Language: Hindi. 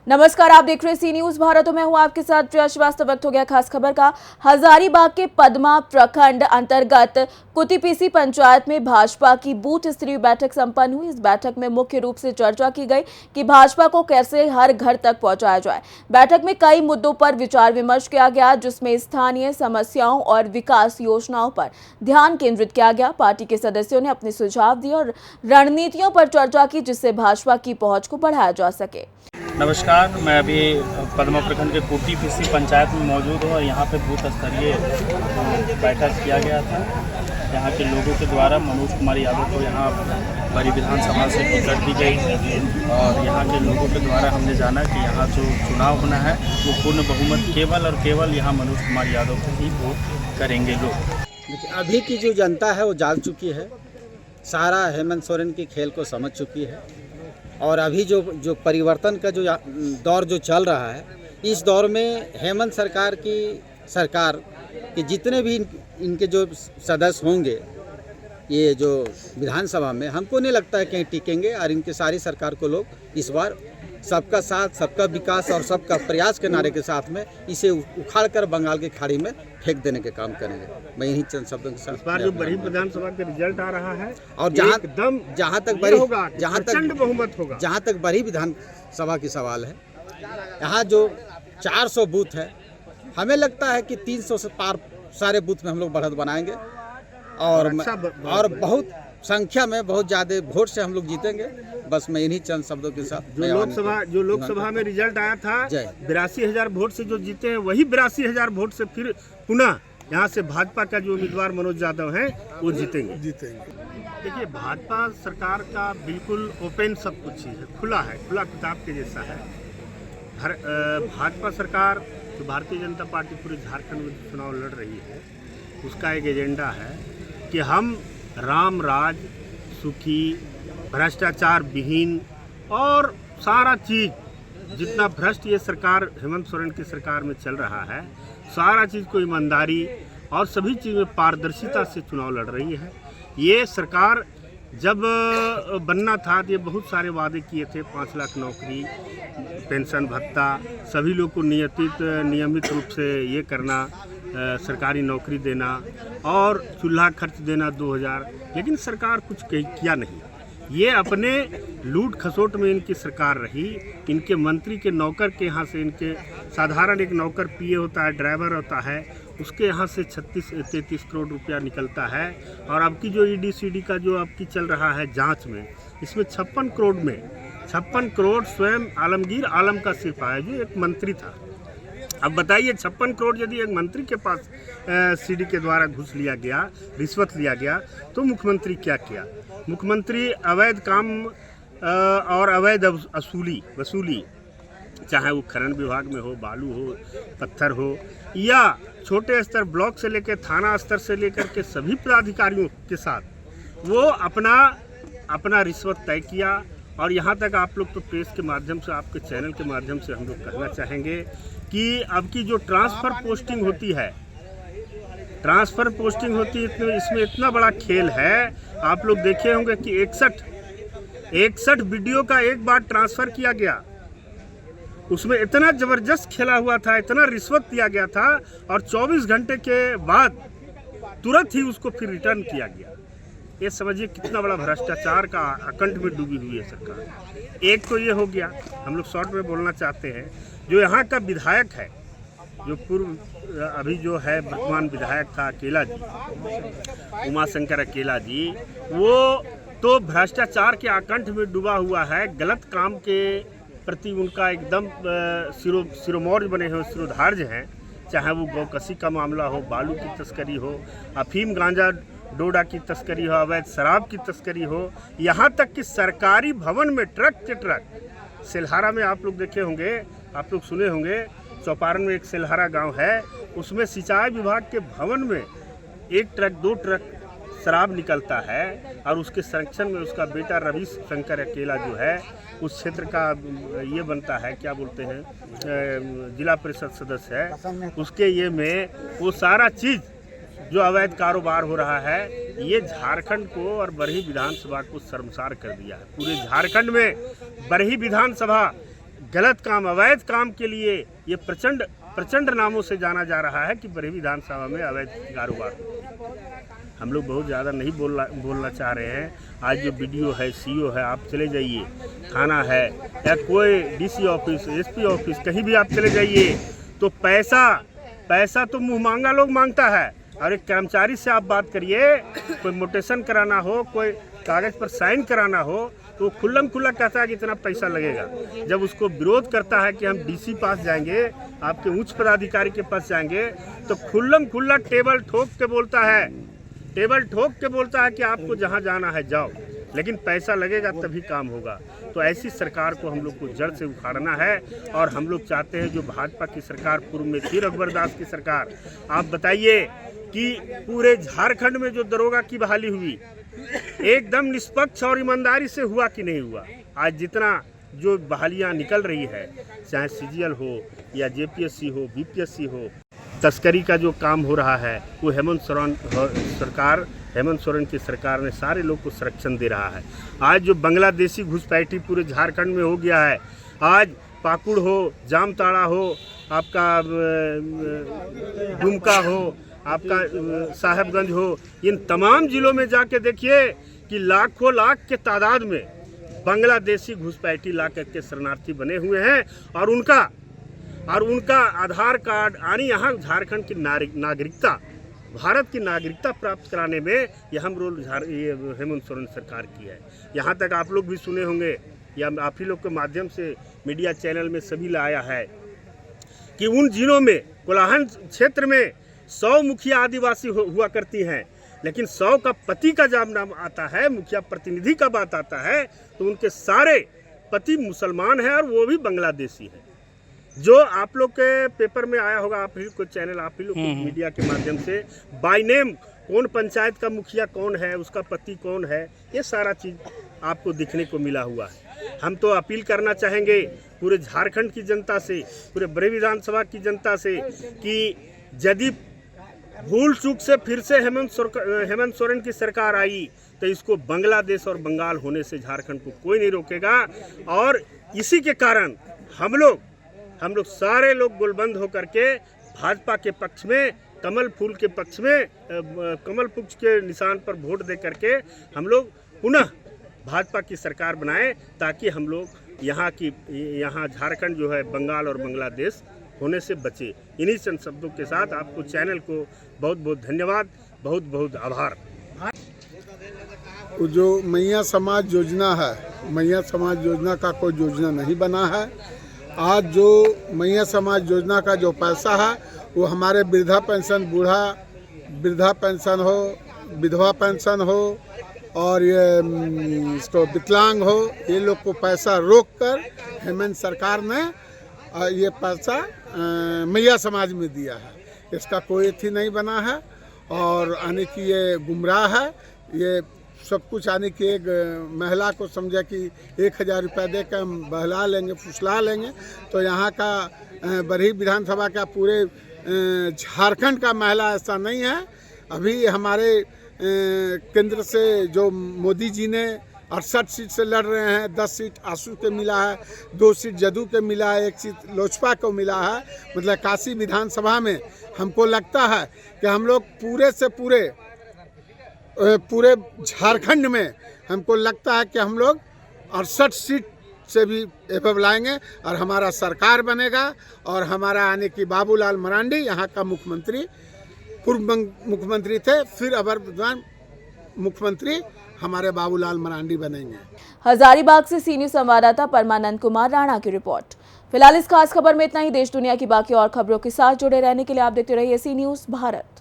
नमस्कार, आप देख रहे हैं सी न्यूज भारत। मैं हूं आपके साथ प्रिया श्रीवास्तव। वक्त हो गया खास खबर का। हजारीबाग के पदमा प्रखंड अंतर्गत कुटीपीसी पंचायत में भाजपा की बूथ स्तरीय बैठक संपन्न हुई। इस बैठक में मुख्य रूप से चर्चा की गई कि भाजपा को कैसे हर घर तक पहुंचाया जाए। बैठक में कई मुद्दों पर विचार विमर्श किया गया, जिसमें स्थानीय समस्याओं और विकास योजनाओं पर ध्यान केंद्रित किया गया। पार्टी के सदस्यों ने अपने सुझाव दिए और रणनीतियों पर चर्चा की, जिससे भाजपा की पहुंच को बढ़ाया जा सके। नमस्कार, मैं अभी पदमा प्रखंड के कुटीपीसी पंचायत में मौजूद हूँ और यहाँ पे बूथ स्तरीय बैठक किया गया था। यहाँ के लोगों के द्वारा मनोज कुमार यादव को यहाँ बड़ी विधानसभा से टिकट दी गई है और यहाँ के लोगों के द्वारा हमने जाना कि यहाँ जो चुनाव होना है वो पूर्ण बहुमत केवल और केवल यहाँ मनोज कुमार यादव को ही वोट करेंगे लोग। देखिए, अभी की जो जनता है वो जाग चुकी है, सारा हेमंत सोरेन की खेल को समझ चुकी है और अभी जो परिवर्तन का जो दौर जो चल रहा है, इस दौर में हेमंत सरकार के जितने भी इनके जो सदस्य होंगे ये जो विधानसभा में, हमको नहीं लगता है कहीं टिकेंगे और इनके सारी सरकार को लोग इस बार सबका साथ, सबका विकास और सबका प्रयास के नारे के साथ में इसे उखाड़ कर बंगाल की खाड़ी में फेंक देने के काम करेंगे। मैं यही चंद शब्दों के साथ, इस बार जो बड़ी विधानसभा का रिजल्ट आ रहा है और जहाँ तक बड़ी विधानसभा की सवाल है, यहाँ जो 400 बूथ है, हमें लगता है कि 300 से पार सारे बूथ में हम लोग बढ़त बनाएंगे और बहुत संख्या में बहुत ज़्यादा वोट से हम लोग जीतेंगे। बस मैं इन्हीं चंद शब्दों के साथ जो लोकसभा में रिजल्ट आया था 82,000 वोट से जो जीते हैं, वही 82,000 वोट से फिर पुनः यहाँ से भाजपा का जो उम्मीदवार मनोज यादव हैं वो जीतेंगे। देखिए, भाजपा सरकार का बिल्कुल ओपन सब कुछ चीज़ है, खुला किताब के जैसा है। भाजपा सरकार जो भारतीय जनता पार्टी पूरे झारखंड में चुनाव लड़ रही है, उसका एक एजेंडा है कि हम राम राज, सुखी, भ्रष्टाचार विहीन और सारा चीज़ जितना भ्रष्ट ये सरकार हेमंत सोरेन की सरकार में चल रहा है, सारा चीज़ को ईमानदारी और सभी चीज़ में पारदर्शिता से चुनाव लड़ रही है। ये सरकार जब बनना था तो ये बहुत सारे वादे किए थे, 5 लाख नौकरी, पेंशन भत्ता, सभी लोग को नियमित रूप से ये करना, सरकारी नौकरी देना और चूल्हा खर्च देना 2000, लेकिन सरकार कुछ किया नहीं। ये अपने लूट खसोट में इनकी सरकार रही। इनके मंत्री के नौकर के यहाँ से, इनके साधारण एक नौकर पीए होता है, ड्राइवर होता है, उसके यहाँ से 36-33 करोड़ रुपया निकलता है। और अब की जो ED-CD का जो अब की चल रहा है जांच में, इसमें 56 करोड़ स्वयं आलमगीर आलम का सिर्फ आया, जो एक मंत्री था। अब बताइए, 56 करोड़ यदि एक मंत्री के पास CD के द्वारा घूस लिया गया, रिश्वत लिया गया, तो मुख्यमंत्री क्या किया? मुख्यमंत्री अवैध काम और अवैध वसूली, चाहे वो खनन विभाग में हो, बालू हो, पत्थर हो, या छोटे स्तर ब्लॉक से लेकर थाना स्तर से लेकर के सभी पदाधिकारियों के साथ वो अपना रिश्वत तय किया। और यहाँ तक आप लोग तो प्रेस के माध्यम से, आपके चैनल के माध्यम से हम लोग कहना चाहेंगे कि अब की जो ट्रांसफ़र पोस्टिंग होती है, इसमें इतना बड़ा खेल है। आप लोग देखे होंगे कि 61 वीडियो का एक बार ट्रांसफ़र किया गया, उसमें इतना ज़बरदस्त खेला हुआ था, इतना रिश्वत दिया गया था और 24 घंटे के बाद तुरंत ही उसको फिर रिटर्न किया गया। ये समझिए कितना बड़ा भ्रष्टाचार का अकंठ में डूबी हुई है सरकार। एक तो ये हो गया। हम लोग शॉर्ट में बोलना चाहते हैं, जो यहाँ का विधायक है, जो अभी जो है वर्तमान विधायक था अकेला जी, उमाशंकर अकेला जी, वो तो भ्रष्टाचार के आकंठ में डूबा हुआ है। गलत काम के प्रति उनका एकदम सिरोमौर बने हैं, सिरोधार्य हैं। चाहे वो गौकसी का मामला हो, बालू की तस्करी हो, अफीम गांजा डोडा की तस्करी हो, अवैध शराब की तस्करी हो, यहाँ तक कि सरकारी भवन में ट्रक के ट्रक, सिलहारा में आप लोग देखे होंगे, आप लोग सुने होंगे, चौपारण में एक सिलहारा गांव है, उसमें सिंचाई विभाग के भवन में 1 ट्रक 2 ट्रक शराब निकलता है और उसके संरक्षण में उसका बेटा रवि शंकर अकेला जो है उस क्षेत्र का ये बनता है, क्या बोलते हैं, जिला परिषद सदस्य है। उसके ये में वो सारा चीज़ जो अवैध कारोबार हो रहा है, ये झारखंड को और बरही विधानसभा को शर्मसार कर दिया है। पूरे झारखंड में बरही विधानसभा गलत काम, अवैध काम के लिए ये प्रचंड नामों से जाना जा रहा है कि बरही विधानसभा में अवैध कारोबार हो। हम लोग बहुत ज़्यादा नहीं बोलना चाह रहे हैं। आज जो बीडीओ है, सीओ है, आप चले जाइए, थाना है या कोई डीसी ऑफिस, एसपी ऑफिस, कहीं भी आप चले जाइए तो पैसा तो मुँह मांगा लोग मांगता है। और एक कर्मचारी से आप बात करिए, कोई मोटेशन कराना हो, कोई कागज़ पर साइन कराना हो, तो खुल्लम खुल्ला कहता है कि इतना पैसा लगेगा। जब उसको विरोध करता है कि हम डीसी पास जाएंगे, आपके उच्च पदाधिकारी के पास जाएंगे, तो खुल्लम खुल्ला टेबल ठोक के बोलता है कि आपको जहां जाना है जाओ, लेकिन पैसा लगेगा तभी काम होगा। तो ऐसी सरकार को हम लोग को जड़ से उखाड़ना है। और हम लोग चाहते हैं जो भाजपा की सरकार पूर्व में थी, रघुवर दास की सरकार, आप बताइए कि पूरे झारखंड में जो दरोगा की बहाली हुई एकदम निष्पक्ष और ईमानदारी से हुआ कि नहीं हुआ? आज जितना जो बहालियां निकल रही है, चाहे सीजीएल हो या जेपीएससी हो, बीपीएससी हो, तस्करी का जो काम हो रहा है, वो हेमंत सोरेन की सरकार ने सारे लोग को संरक्षण दे रहा है। आज जो बांग्लादेशी घुसपैठी पूरे झारखंड में हो गया है, आज पाकुड़ हो, जामताड़ा हो, आपका दुमका हो, आपका साहेबगंज हो, इन तमाम जिलों में जाके देखिए कि लाखों लाख के तादाद में बांग्लादेशी घुसपैठी ला करके शरणार्थी बने हुए हैं। और उनका आधार कार्ड यानी यहाँ झारखंड की नागरिकता, भारत की नागरिकता प्राप्त कराने में यह हम रोल हेमंत सोरेन सरकार की है। यहाँ तक आप लोग भी सुने होंगे या आप ही लोग के माध्यम से मीडिया चैनल में सभी लाया है कि उन जिलों में कोलाहल क्षेत्र में 100 मुखिया आदिवासी हुआ करती हैं, लेकिन 100 का पति का जब नाम आता है, मुखिया प्रतिनिधि का बात आता है, तो उनके सारे पति मुसलमान हैं और वो भी बांग्लादेशी हैं। जो आप लोग के पेपर में आया होगा, आप ही को चैनल, आप ही लोग मीडिया के माध्यम से बाय नेम कौन पंचायत का मुखिया कौन है, उसका पति कौन है, ये सारा चीज़ आपको दिखने को मिला हुआ है। हम तो अपील करना चाहेंगे पूरे झारखंड की जनता से, पूरे बरही विधानसभा की जनता से कि यदि भूल चूक से फिर से हेमंत सोरेन की सरकार आई तो इसको बांग्लादेश और बंगाल होने से झारखंड को कोई नहीं रोकेगा। और इसी के कारण हम लोग सारे लोग गोलबंद होकर के भाजपा के पक्ष में, कमल फूल के पक्ष में, कमल पुष्प के निशान पर वोट दे करके हम लोग पुनः भाजपा की सरकार बनाएं, ताकि हम लोग यहाँ झारखंड जो है बंगाल और बांग्लादेश होने से बचे। इन्हीं चंद शब्दों के साथ आपको चैनल को बहुत बहुत धन्यवाद, बहुत बहुत आभार। जो मैया समाज योजना है, मैया समाज योजना का कोई योजना नहीं बना है। आज जो मैया समाज योजना का जो पैसा है वो हमारे वृद्धा पेंशन हो, विधवा पेंशन हो और ये इसको विकलांग हो, ये लोग को पैसा रोक कर हेमंत सरकार ने ये पैसा मैया समाज में दिया है। इसका कोई अथी नहीं बना है और आने की ये गुमराह है। ये सब कुछ आने की एक महिला को समझा कि 1000 रुपया दे कर हम बहला लेंगे, फुसला लेंगे, तो यहाँ का बरही विधानसभा का पूरे झारखंड का महिला ऐसा नहीं है। अभी हमारे केंद्र से जो मोदी जी ने 68 सीट से लड़ रहे हैं, 10 सीट आसू के मिला है, 2 सीट जदयू के मिला है, 1 सीट लोजपा को मिला है। मतलब काशी विधानसभा में हमको लगता है कि हम लोग पूरे झारखंड में हमको लगता है कि हम लोग 68 सीट से भी एबव लाएंगे और हमारा सरकार बनेगा। और हमारा आने की बाबूलाल मरांडी यहाँ का मुख्यमंत्री, पूर्व मुख्यमंत्री थे, फिर अब मुख्यमंत्री हमारे बाबूलाल मरांडी बनेंगे। हजारीबाग से सी न्यूज संवाददाता परमानंद कुमार राणा की रिपोर्ट। फिलहाल इस खास खबर में इतना ही। देश दुनिया की बाकी और खबरों के साथ जुड़े रहने के लिए आप देखते रहिए सी न्यूज भारत।